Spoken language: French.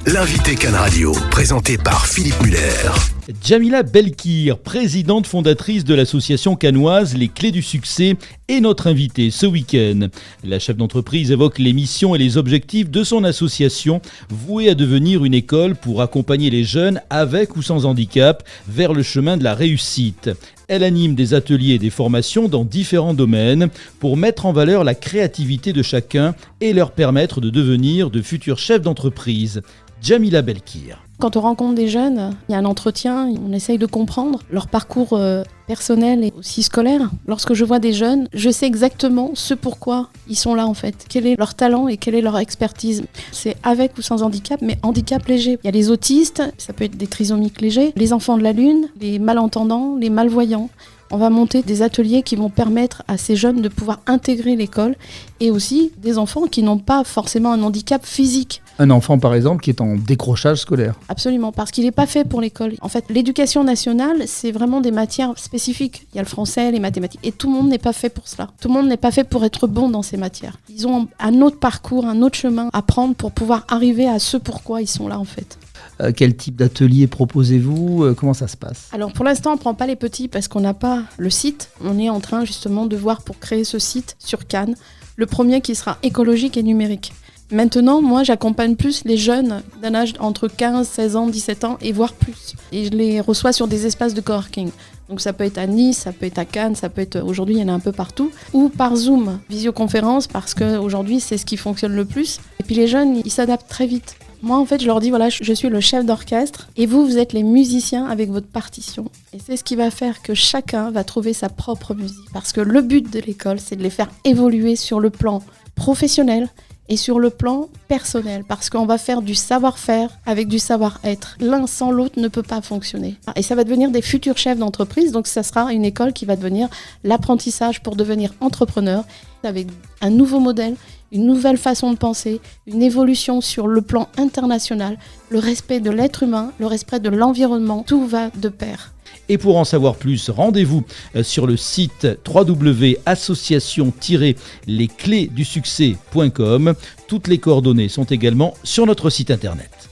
L'invité Cannes Radio, présenté par Philippe Muller. Djamila Belkir, présidente fondatrice de l'association cannoise Les Clés du Succès, est notre invitée ce week-end. La chef d'entreprise évoque les missions et les objectifs de son association, vouée à devenir une école pour accompagner les jeunes avec ou sans handicap vers le chemin de la réussite. Elle anime des ateliers et des formations dans différents domaines pour mettre en valeur la créativité de chacun et leur permettre de devenir de futurs chefs d'entreprise. Djamila Belkir. Quand on rencontre des jeunes, il y a un entretien, on essaye de comprendre leur parcours personnel et aussi scolaire. Lorsque je vois des jeunes, je sais exactement ce pourquoi ils sont là en fait. Quel est leur talent et quelle est leur expertise. C'est avec ou sans handicap, mais handicap léger. Il y a les autistes, ça peut être des trisomiques légers, les enfants de la lune, les malentendants, les malvoyants. On va monter des ateliers qui vont permettre à ces jeunes de pouvoir intégrer l'école et aussi des enfants qui n'ont pas forcément un handicap physique. Un enfant, par exemple, qui est en décrochage scolaire. Absolument, parce qu'il n'est pas fait pour l'école. En fait, l'éducation nationale, c'est vraiment des matières spécifiques. Il y a le français, les mathématiques, et tout le monde n'est pas fait pour cela. Tout le monde n'est pas fait pour être bon dans ces matières. Ils ont un autre parcours, un autre chemin à prendre pour pouvoir arriver à ce pourquoi ils sont là, en fait. Quel type d'atelier proposez-vous ? Comment ça se passe ? Alors pour l'instant, on ne prend pas les petits parce qu'on n'a pas le site. On est en train justement de voir pour créer ce site sur Cannes. Le premier qui sera écologique et numérique. Maintenant, moi, j'accompagne plus les jeunes d'un âge entre 15, 16 ans, 17 ans et voire plus. Et je les reçois sur des espaces de coworking. Donc ça peut être à Nice, ça peut être à Cannes, ça peut être aujourd'hui, il y en a un peu partout. Ou par Zoom, visioconférence, parce qu'aujourd'hui, c'est ce qui fonctionne le plus. Et puis les jeunes, ils s'adaptent très vite. Moi, en fait, je leur dis, voilà, je suis le chef d'orchestre et vous êtes les musiciens avec votre partition. Et c'est ce qui va faire que chacun va trouver sa propre musique. Parce que le but de l'école, c'est de les faire évoluer sur le plan professionnel et sur le plan personnel. Parce qu'on va faire du savoir-faire avec du savoir-être. L'un sans l'autre ne peut pas fonctionner. Et ça va devenir des futurs chefs d'entreprise. Donc, ça sera une école qui va devenir l'apprentissage pour devenir entrepreneur avec un nouveau modèle, une nouvelle façon de penser, une évolution sur le plan international, le respect de l'être humain, le respect de l'environnement, tout va de pair. Et pour en savoir plus, rendez-vous sur le site www.association-lesclésdusuccès.com. Toutes les coordonnées sont également sur notre site internet.